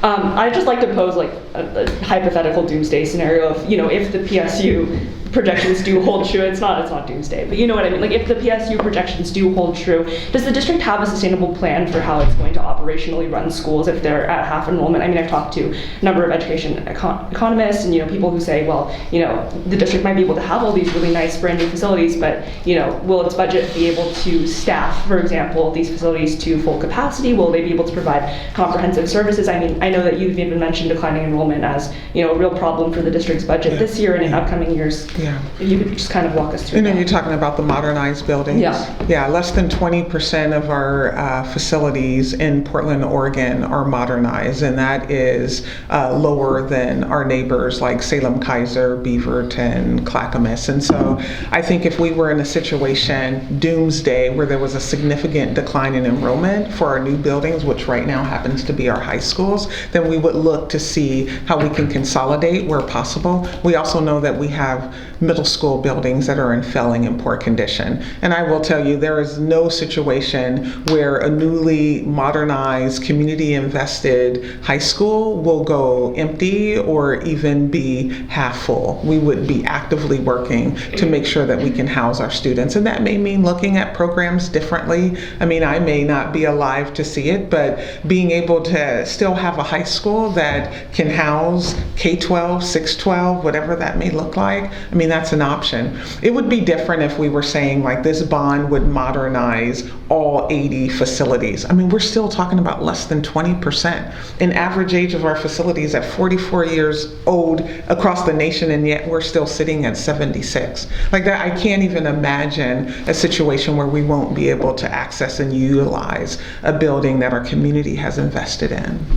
I'd just like to pose like a hypothetical doomsday scenario of, if the PSU projections do hold true. It's not doomsday, but you know what I mean. Like if the PSU projections do hold true, does the district have a sustainable plan for how it's going to operationally run schools if they're at half enrollment? I mean, I've talked to a number of education economists and people who say, well, the district might be able to have all these really nice brand new facilities, but will its budget be able to staff, for example, these facilities to full capacity? Will they be able to provide comprehensive services? I mean, I know that you've even mentioned declining enrollment as a real problem for the district's budget this year and in upcoming years. Yeah. If you could just kind of walk us through that. You're talking about the modernized buildings? Yeah, less than 20% of our facilities in Portland, Oregon are modernized, and that is lower than our neighbors like Salem Kaiser, Beaverton, Clackamas. And so I think if we were in a situation, doomsday, where there was a significant decline in enrollment for our new buildings, which right now happens to be our high schools, then we would look to see how we can consolidate where possible. We also know that we have middle school buildings that are in failing and poor condition. And I will tell you, there is no situation where a newly modernized, community invested high school will go empty or even be half full. We would be actively working to make sure that we can house our students. And that may mean looking at programs differently. I mean, I may not be alive to see it, but being able to still have a high school that can house K-12, 6-12, whatever that may look like, I mean, that's an option. It would be different if we were saying like this bond would modernize all 80 facilities. I mean, we're still talking about less than 20%. An average age of our facilities at 44 years old across the nation, and yet we're still sitting at 76. Like that, I can't even imagine a situation where we won't be able to access and utilize a building that our community has invested in.